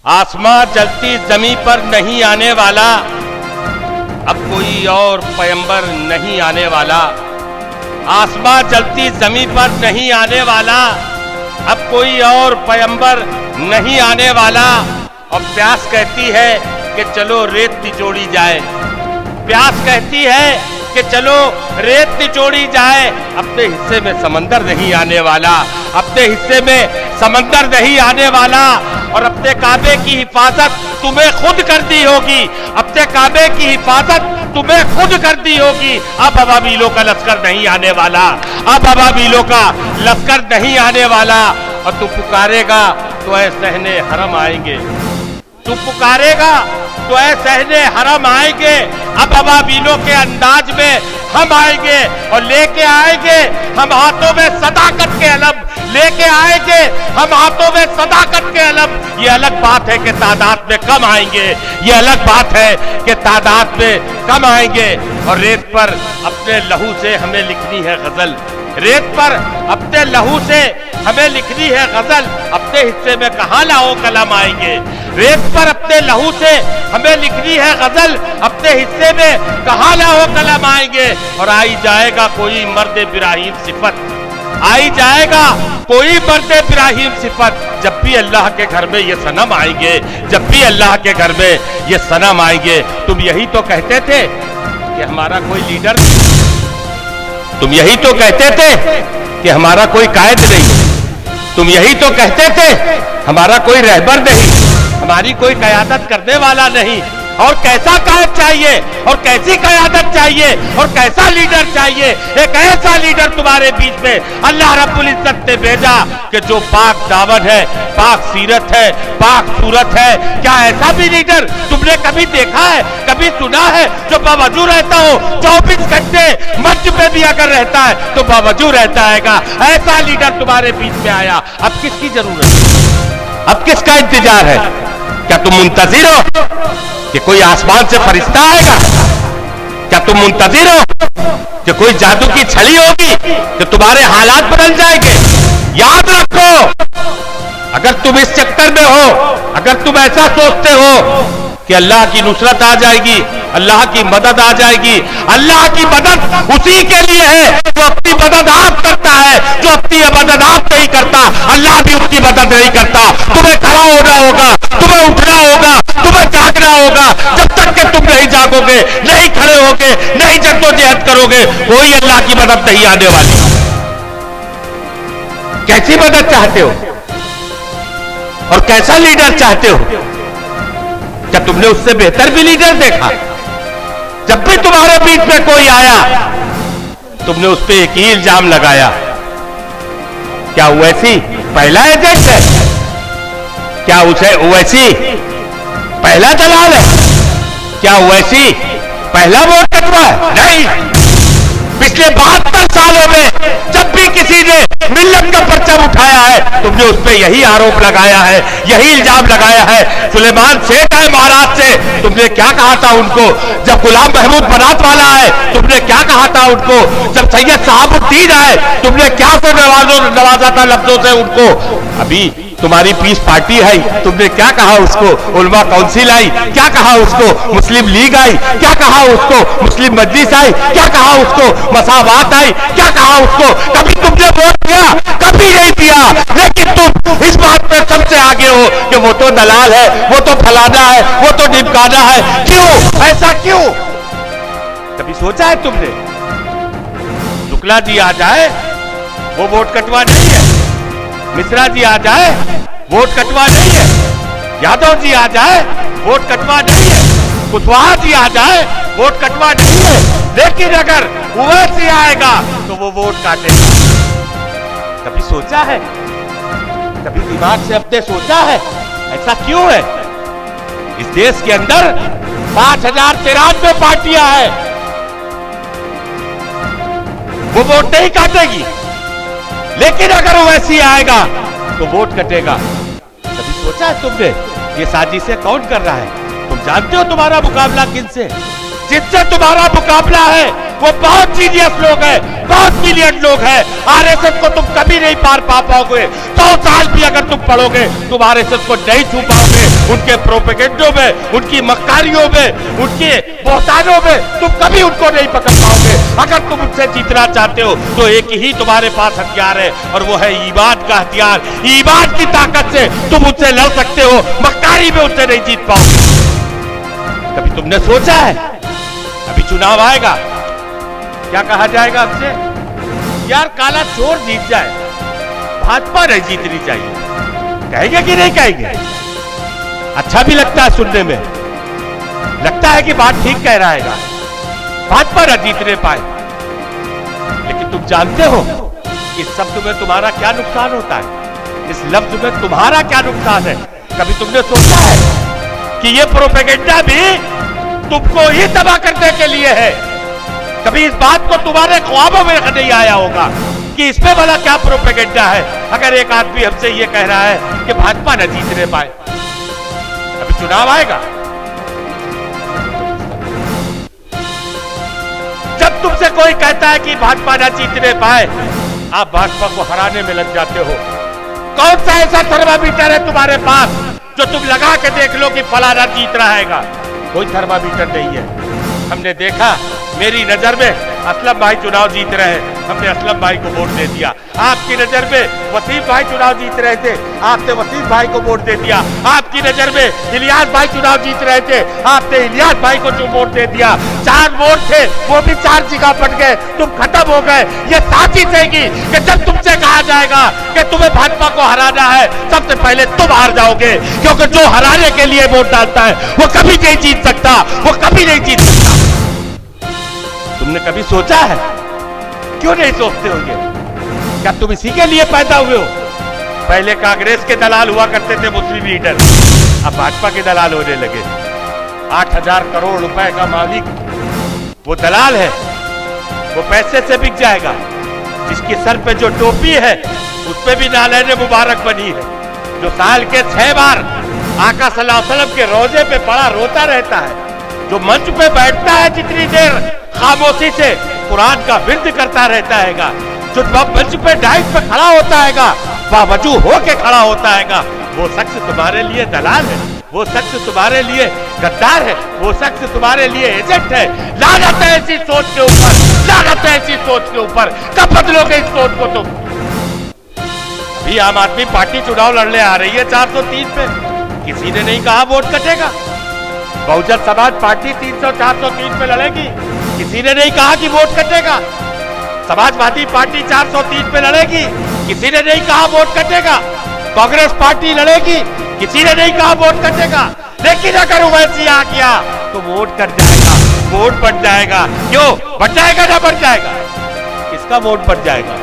आसमां जलती जमीन पर नहीं आने वाला, अब कोई और पैगंबर नहीं आने वाला। आसमां जलती जमीन पर नहीं आने वाला, अब कोई और पैगंबर नहीं आने वाला। और प्यास कहती है कि चलो रेत निचोड़ी जाए, प्यास कहती है कि चलो रेत निचोड़ी जाए। अपने हिस्से में समंदर नहीं आने वाला, अपने हिस्से में समंदर नहीं आने वाला। और अपने काबे की हिफाजत तुम्हें खुद करनी होगी, अपने काबे की हिफाजत तुम्हें खुद करनी होगी। अब अबाबीलों का लश्कर नहीं आने वाला, अब अबाबीलों का लश्कर नहीं आने वाला। और तू पुकारेगा तो ऐ सहने हरम आएंगे, तू पुकारेगा तो ऐ सहने हरम आएंगे। अब अबाबीलों के अंदाज में हम आएंगे और लेके आएंगे हम हाथों में सदाकत के अलम, लेके आएंगे हम हाथों में सदाकत के अलम। ये अलग बात है कि तादाद में कम आएंगे, ये अलग बात है कि तादाद में कम आएंगे। और रेत पर अपने लहू से हमें लिखनी है गजल, रेत पर अपने लहू से हमें लिखनी है गजल। अपने हिस्से में कहां लाओ कलम आएंगे, रेत पर अपने लहू से हमें लिखनी है गजल। अपने हिस्से में कहां लाओ कलम आएंगे। और आई जाएगा कोई मर्द इब्राहिम सिफत, आई जाएगा कोई मर्द इब्राहिम सिफत। जब भी अल्लाह के घर में ये सनम आएंगे, जब भी अल्लाह के घर में ये सनम आएंगे। तुम यही तो कहते थे कि हमारा कोई लीडर, तुम यही तो कहते थे कि हमारा कोई कायद नहीं, तुम यही तो कहते थे हमारा कोई रहबर नहीं, हमारी कोई कयादत करने वाला नहीं। और कैसा कायद चाहिए और कैसी कयादत चाहिए और कैसा लीडर चाहिए। एक ऐसा लीडर तुम्हारे बीच में अल्लाह रब्बुल इज्जत ने भेजा कि जो पाक दामन है, पाक सीरत है, पाक सूरत है। क्या ऐसा भी लीडर तुमने कभी देखा है, कभी सुना है, जो बावजू रहता हो 24 घंटे मंच पे भी अगर रहता है तो बावजू रहता है। ऐसा लीडर तुम्हारे बीच में आया। अब किसकी जरूरत है, अब किसका इंतजार है? क्या तुम मुंतजिर हो कि कोई आसमान से फरिश्ता आएगा? क्या तुम मुंतजिर हो कि कोई जादू की छड़ी होगी कि तुम्हारे हालात बदल जाएंगे? याद रखो, अगर तुम इस चक्कर में हो, अगर तुम ऐसा सोचते हो कि अल्लाह की नुसरत आ जाएगी, अल्लाह की मदद आ जाएगी, अल्लाह की मदद उसी के लिए है जो अपनी मदद आप करता है, जो अपनी मदद आप नहीं करता अल्लाह भी उसकी मदद नहीं करता। तुम्हें खड़ा होना होगा, तुम्हें उठना होगा, तुम्हें जागना होगा। जब तक कि तुम नहीं जागोगे, नहीं खड़े होगे, नहीं जद्दोजहद करोगे, कोई अल्लाह की मदद नहीं आने वाली। कैसी मदद चाहते हो और कैसा लीडर चाहते हो? क्या तुमने उससे बेहतर भी लीडर देखा? जब भी तुम्हारे बीच में कोई आया तुमने उस पर एक ही इल्जाम लगाया, क्या ओवैसी पहला एजेंट है? क्या उसे ओवैसी पहला दलाल है? क्या ओवैसी पहला वोट कटवा है? नहीं। पिछले 72 सालों में जब भी किसी ने मिल्लत का परचम उठाया है तुमने उस पर यही आरोप लगाया है, यही इल्जाम लगाया है। सुलेमान सेठ आए महाराज से, तुमने क्या कहा था उनको? जब गुलाम महमूद बनात वाला है तुमने क्या कहा था उनको? जब सैयद साहबुद्दीन आए तुमने क्या से नवाजा था लफ्जों से उनको? अभी तुम्हारी पीस पार्टी है, तुमने क्या कहा उसको? उलमा काउंसिल आई, क्या कहा उसको? मुस्लिम लीग आई, क्या कहा उसको? मुस्लिम मजलिस आई, क्या कहा उसको? मसावात आई, क्या कहा उसको? कभी तुमने वोट दिया? कभी नहीं दिया। लेकिन तुम इस बात पर सबसे आगे हो कि वो तो दलाल है, वो तो फलाना है, वो तो निमकाना है। क्यों ऐसा क्यों? कभी सोचा है तुमने? शुक्ला जी आ जाए वो वोट कटवा नहीं है, मिश्रा जी आ जाए वोट कटवा नहीं है, यादव जी आ जाए वोट कटवा नहीं है, कुशवाहा जी आ जाए वोट कटवा नहीं है। लेकिन अगर ओवैसी आएगा तो वो वोट काटेगा। कभी सोचा है, कभी दिमाग से अपने सोचा है ऐसा क्यों है? इस देश के अंदर 5093 पार्टियां हैं, वो वोट नहीं काटेगी। लेकिन अगर ओवैसी आएगा तो वोट कटेगा। कभी सोचा है तुमने ये साजिशें कौन कर रहा है? तुम जानते हो तुम्हारा मुकाबला किनसे? जिससे तुम्हारा मुकाबला है वो बहुत जीनियस लोग हैं, बहुत ब्रिलियंट लोग हैं। आरएसएस को तुम कभी नहीं पार पा पाओगे। 100 साल भी अगर तुम पढ़ोगे तुम आरएसएस को नहीं छू पाओगे। उनके प्रोपेगेंडों में, उनकी मक्कारियों में, उनके बोहतानों में तुम कभी उनको नहीं पकड़ पाओगे। अगर तुम उनसे जीतना चाहते हो तो एक ही तुम्हारे पास हथियार है और वो है ईमान का हथियार। ईमान की ताकत से तुम उनसे लड़ सकते हो, मक्कारी में उनसे नहीं जीत पाओगे। कभी तुमने सोचा है, अभी चुनाव आएगा, क्या कहा जाएगा हमसे? यार काला चोर जीत जाए, भाजपा नहीं जीतनी चाहिए। कहेंगे कि नहीं कहेंगे? अच्छा भी लगता है सुनने में, लगता है कि बात ठीक कह रहा है, भाजपा न जीतने पाए। लेकिन तुम जानते हो इस शब्द में तुम्हारा क्या नुकसान होता है, इस लफ्ज में तुम्हारा क्या नुकसान है? कभी तुमने सोचा है कि ये प्रोपेगेंडा भी तुमको ही तबाह करने के लिए है? कभी इस बात को तुम्हारे ख्वाबों में नहीं आया होगा कि इसमें भला क्या प्रोपेगेंडा है? अगर एक आदमी हमसे ये कह रहा है कि भाजपा न जीतने पाए, अभी चुनाव आएगा, जब तुमसे कोई कहता है कि भाजपा न जीतने पाए, आप भाजपा को हराने में लग जाते हो। कौन सा ऐसा थर्मामीटर है तुम्हारे पास जो तुम लगा के देख लो कि फलाना जीत रहा है? कोई थर्मामीटर नहीं है। हमने देखा, मेरी नजर में असलम भाई चुनाव जीत रहे हैं, हमने असलम भाई को वोट दे दिया। आपकी नजर में वसीम भाई चुनाव जीत रहे थे, आपने वसीम भाई को वोट दे दिया। आपकी नजर में इलियास भाई चुनाव जीत रहे थे, आपने इलियास भाई को जो वोट दे दिया। 4 वोट थे, वो भी 4 जगह पट गए, तुम खत्म हो गए। ये साची देगी कि जब तुमसे कहा जाएगा कि तुम्हें भाजपा को हराना है, सबसे पहले तुम हार जाओगे, क्योंकि जो हराने के लिए वोट डालता है वो कभी नहीं जीत सकता, वो कभी नहीं जीत सकता। तुमने कभी सोचा है? क्यों नहीं सोचते हो ये? क्या तुम इसी के लिए पैदा हुए हो? पहले कांग्रेस के दलाल हुआ करते थे मुस्लिम लीडर, अब भाजपा के दलाल होने लगे। 8,000 करोड़ रुपए का मालिक वो दलाल है, वो पैसे से बिक जाएगा। जिसके सर पे जो टोपी है उस पे भी नालैने मुबारक बनी है, जो साल के 6 बार आका सल्लल्लाहु अलैहि वसल्लम के रोजे पे पड़ा रोता रहता है, जो मंच पे बैठता है जितनी देर खामोशी से कुरान का विर्द करता रहता हैगा, जो मंच पे डाइट पे खड़ा होता हैगा, बावजू होके खड़ा होता हैगा, वो शख्स तुम्हारे लिए दलाल है, वो शख्स तुम्हारे लिए गद्दार है, वो शख्स तुम्हारे लिए एजेंट है। लानत है ऐसी सोच के ऊपर, लानत है ऐसी सोच के ऊपर। कब बदलोगे इस सोच को तुम? अभी आम आदमी पार्टी चुनाव लड़ने आ रही है 403 पे, किसी ने नहीं कहा वोट कटेगा। बहुजन समाज पार्टी 300-403 पे लड़ेगी, किसी ने नहीं कहा कि वोट कटेगा। समाजवादी पार्टी 403 पे लड़ेगी, किसी ने नहीं कहा वोट कटेगा। कांग्रेस पार्टी लड़ेगी, किसी ने नहीं कहा वोट कटेगा। लेकिन अगर ओवैसी आ गया तो वोट कट जाएगा, वोट बढ़ जाएगा। क्यों बढ़ जाएगा? ना बढ़ जाएगा, किसका वोट बढ़ जाएगा?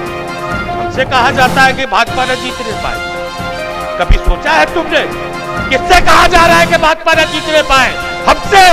हमसे कहा जाता है कि भाजपा न जीतने पाए। कभी सोचा है तुमने? किससे कहा जा रहा है कि भाजपा न जीतने पाए? हमसे।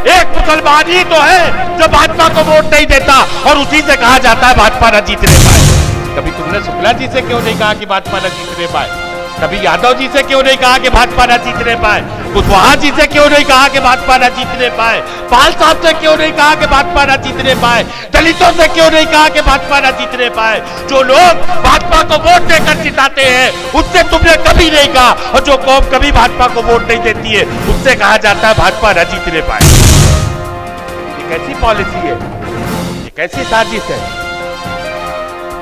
एक मुसलमान ही तो है जो भाजपा को वोट नहीं देता और उसी से कहा जाता है भाजपा न जीतने पाए। कभी तुमने शुक्ला जी से क्यों नहीं कहा कि भाजपा न जीतने पाए? कभी यादव जी से क्यों नहीं कहा कि भाजपा न जीतने पाए? कुशवाहा जी से क्यों नहीं कहा कि भाजपा न जीतने पाए? पाल साहब से क्यों नहीं कहा कि भाजपा न जीतने पाए? दलितों से क्यों नहीं कहा कि भाजपा न जीतने पाए? जो लोग भाजपा को वोट देकर जिताते हैं उससे तुमने कभी नहीं कहा, और जो कौम कभी भाजपा को वोट नहीं देती है उससे कहा जाता है भाजपा न जीतने पाए। ये कैसी पॉलिसी है? ये कैसी साजिश है?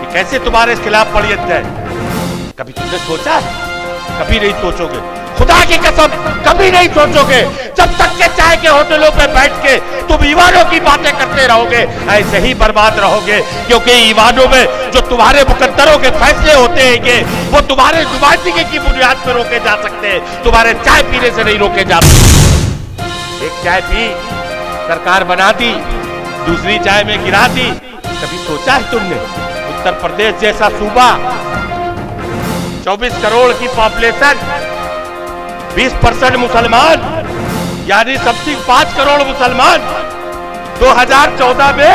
ये कैसे तुम्हारे खिलाफ पड़ियत है? कभी तुमने सोचा है? कभी नहीं सोचोगे, खुदा की कसम कभी नहीं सोचोगे। जब तक के चाय के होटलों पे बैठ के तुम ईमानों की बातें करते रहोगे, ऐसे ही बर्बाद रहोगे। क्योंकि ईमानों में जो तुम्हारे मुकद्दरों के फैसले होते हैं वो तुम्हारे नुमाइंदगी की बुनियाद पर रोके जा सकते हैं, तुम्हारे चाय पीने से नहीं रोके जा सकते। एक चाय पी, सरकार बना दी, दूसरी चाय में गिरा दी। कभी सोचा है तुमने? उत्तर प्रदेश जैसा सूबा, 24 करोड़ की पॉपुलेशन, 20% मुसलमान, यानी समथिंग 5 करोड़ मुसलमान। 2014 में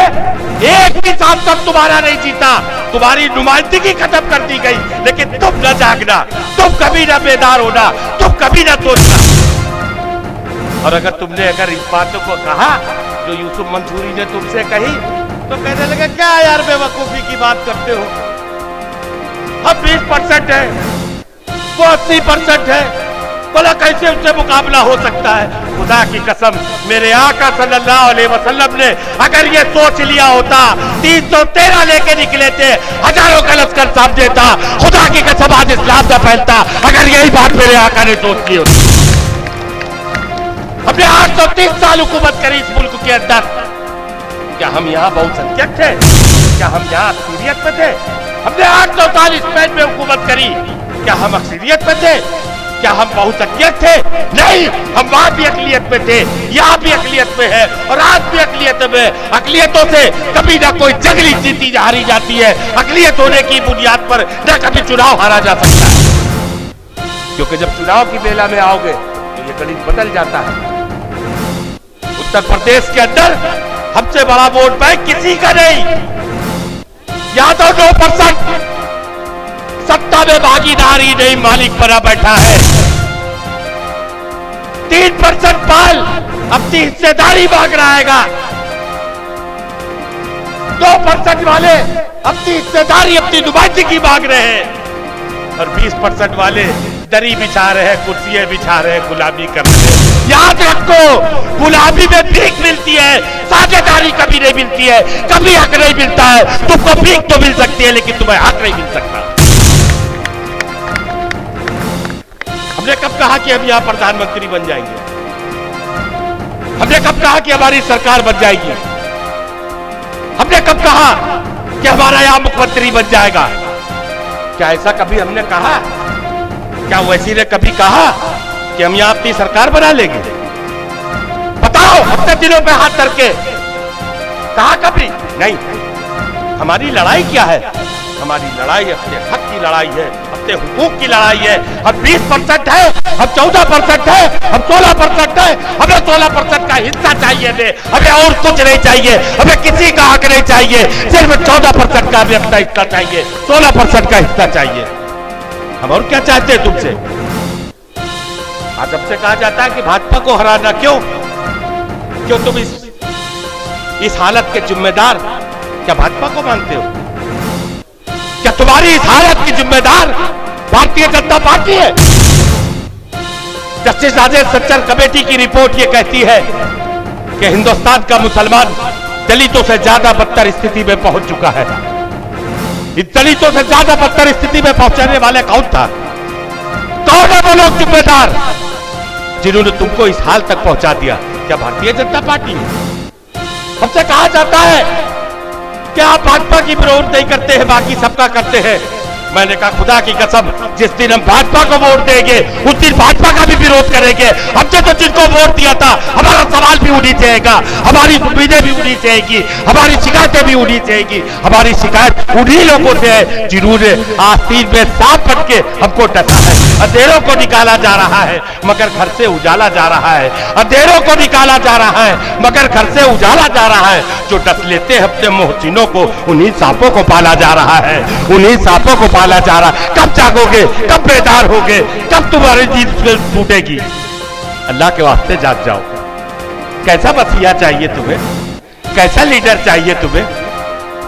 एक भी सांसद तुम्हारा नहीं जीता, तुम्हारी नुमाइंदगी खत्म कर दी गई। लेकिन तुम न जागना, तुम कभी न बेदार होना, तुम कभी न सोचना। और अगर तुमने इस बातों को कहा जो यूसुफ मंसूरी ने तुमसे कही, तो कहने लगे क्या यार बेवकूफी की बात करते हो, हम 20% है, वो 80% है, बोला कैसे उससे मुकाबला हो सकता है? खुदा की कसम, मेरे आका सल्लल्लाहु अलैहि वसल्लम ने अगर ये सोच लिया होता, 313 लेके निकले थे, हजारों का लश्कर सामने था, खुदा की कसम आज इस्लाम का फैलता, अगर यही बात मेरे आका ने सोच ली होती। हमने 830 साल हुकूमत करी इस मुल्क के अंदर। क्या हम यहाँ बहुसंख्यक थे? क्या हम यहाँ अक्सरियत में थे? हमने 800 साल स्पेन में हुकूमत करी, क्या हम अक्सरियत में थे? क्या हम बहुसंख्यक थे? नहीं, हम वहां भी अकलियत में थे, यहाँ भी अकलियत में है और आज भी अकलियत में। अकलियतों से कभी ना कोई जंगली जीती हारी जाती है, अकलियत होने की बुनियाद पर न कभी चुनाव हारा जा सकता है। क्योंकि जब चुनाव की बेला में आओगे तो ये गणित बदल जाता है। उत्तर प्रदेश के अंदर हमसे बड़ा वोट बैंक किसी का नहीं। यहां तो 9% सत्ता में भागीदार ही नहीं, मालिक बना बैठा है। 3% पाल अपनी हिस्सेदारी मांग रहा है। 2% वाले अपनी हिस्सेदारी, अपनी नुमाइंदगी मांग रहे हैं और 20% वाले दरी बिछा रहे हैं, कुर्सियां बिछा रहे हैं, गुलामी कर रहे हैं। याद रखो, गुलामी में भीख मिलती है, साझेदारी कभी नहीं मिलती है, कभी हक नहीं मिलता है। तुमको भीख तो मिल सकती है लेकिन तुम्हें हक नहीं मिल सकता। हमने कब कहा कि हम यहां प्रधानमंत्री बन जाएंगे? हमने कब कहा कि हमारी सरकार बन जाएगी? हमने कब कहा कि हमारा यहां मुख्यमंत्री बन जाएगा? क्या ऐसा कभी हमने कहा? क्या वैसी ने कभी कहा कि हम यहां अपनी सरकार बना लेंगे? बताओ, अपने दिलों पे हाथ धर के कहा कभी? नहीं। हमारी लड़ाई क्या है? हमारी लड़ाई अपने हक की लड़ाई है, अपने हुकूक की लड़ाई है। हम 20% है, हम 14% है, हम 16% है, हमें 16% का हिस्सा चाहिए। हमें और कुछ नहीं चाहिए, हमें किसी का हक नहीं चाहिए, सिर्फ 14% का हमें अपना हिस्सा चाहिए, 16% का हिस्सा चाहिए। हम और क्या चाहते हैं तुमसे? आज हमसे कहा जाता है कि भाजपा को हराना। क्यों? क्यों तुम इस हालत के जिम्मेदार क्या भाजपा को मानते हो? क्या तुम्हारी इस हालत की जिम्मेदार भारतीय जनता पार्टी है? जस्टिस राजेश सच्चर कमेटी की रिपोर्ट ये कहती है कि हिंदुस्तान का मुसलमान दलितों से ज्यादा बदतर स्थिति में पहुंच चुका है। इन दलितों से ज्यादा बदतर स्थिति में पहुंचाने वाले कौन था? कौन है वो लोग जिम्मेदार जिन्होंने तुमको इस हाल तक पहुंचा दिया? क्या भारतीय जनता पार्टी है? हमसे कहा जाता है कि आप भाजपा की विरोध नहीं करते हैं, बाकी सबका करते हैं। मैंने कहा खुदा की कसम, जिस दिन हम भाजपा को वोट देंगे उस दिन भाजपा का भी विरोध करेंगे। हमने तो जिनको वोट दिया था हमारा सवाल भी उन्हीं से आएगा, हमारी उम्मीदें भी उन्हीं से आएगी, हमारी शिकायतें भी उन्हीं से आएगी। हमारी शिकायत उन्हीं लोगों से है जिन्होंने आस्तीन में सांप बन के हमको डसा है। अंधेरों को निकाला जा रहा है मगर घर से उजाला जा रहा है। अंधेरों को निकाला जा रहा है मगर घर से उजाला जा रहा है। जो डस लेते हैं अपने मोहसिनों को, उन्हीं सांपों को पाला जा रहा है, उन्हीं सांपों को पाला जा रहा। कब जागोगे? कब बेदार होगे? कब तुम्हारी नींद टूटेगी? अल्लाह के वास्ते जाग जाओ। कैसा वसीया चाहिए तुम्हें? कैसा लीडर चाहिए तुम्हें?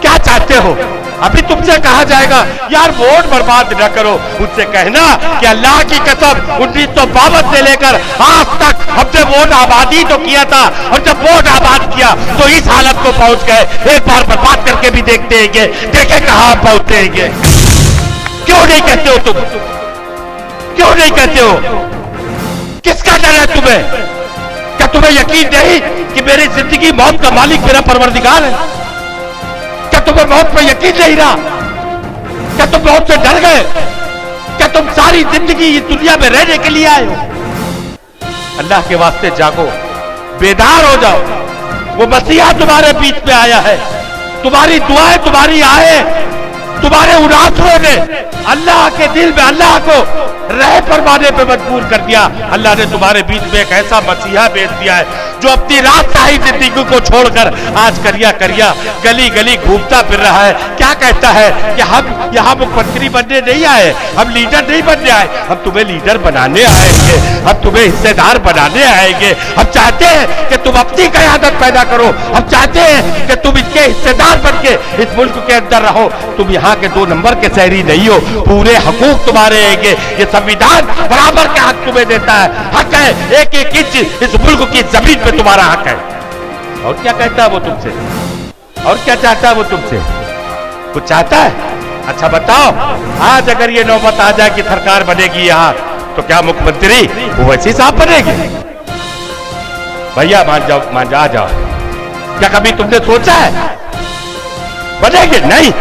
क्या चाहते हो? अभी तुमसे कहा जाएगा यार वोट बर्बाद न करो। मुझसे कहना कि अल्लाह की कसम 1952 से लेकर आज तक हमने वोट आबादी तो किया था, और जब वोट आबाद किया तो इस हालत को पहुंच गए। एक बार बर्बाद करके भी देखते हैं, देखे कहां पहुंचते हैं। क्यों नहीं कहते हो तुम? क्यों नहीं कहते हो? किसका डर है तुम्हें? क्या तुम्हें यकीन नहीं कि मेरी जिंदगी मौत का मालिक मेरा परवरदिगार है? क्या तुम्हें मौत पर यकीन नहीं रहा? क्या तुम मौत से डर गए? क्या तुम सारी जिंदगी इस दुनिया में रहने के लिए आए हो? अल्लाह के वास्ते जागो, बेदार हो जाओ। वो मसीहा तुम्हारे बीच में आया है, तुम्हारी दुआएं तुम्हारी आए, तुम्हारे उदासों ने अल्लाह के दिल में अल्लाह को रह फरमाने पे मजबूर कर दिया। अल्लाह ने तुम्हारे बीच में एक ऐसा मसीहा भेज दिया है जो अपनी राजशाही जिंदगी को छोड़कर आज करिया करिया गली गली घूमता फिर रहा है, क्या कहता है कि हम यहाँ मुख्यमंत्री बनने नहीं आए, हम लीडर नहीं बनने आए, हम तुम्हें लीडर बनाने आएंगे, हम तुम्हें हिस्सेदार बनाने आएंगे। हम चाहते हैं कि तुम अपनी क़यादत पैदा करो, हम चाहते हैं कि तुम इसके हिस्सेदार बन के इस मुल्क के अंदर रहो। तुम यहाँ के 2 नंबर के शहरी नहीं हो, पूरे हकूक तुम्हारे हैं। ये संविधान बराबर के हक तुम्हें देता है, हक है, एक एक इंच इस मुल्क की जमीन पे तुम्हारा हक है। और क्या कहता है वो तुमसे, और क्या चाहता है वो तुमसे, कुछ चाहता है? अच्छा बताओ, आज अगर ये नौबत आ जाए कि सरकार बनेगी यहाँ, तो क्या मुख्यमंत्री वो वैसे साहब बनेगी? भैया मान जाओ, मान जा, आ जाओ। क्या कभी तुमने सोचा है बनेंगे? नहीं,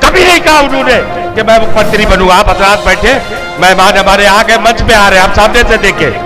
कभी नहीं कहा उन्होंने कि मैं मुख्यमंत्री बनूंगा। आप हजरात बैठे, मेहमान हमारे आ गए, मंच पे आ रहे हैं, आप सामने से देखें।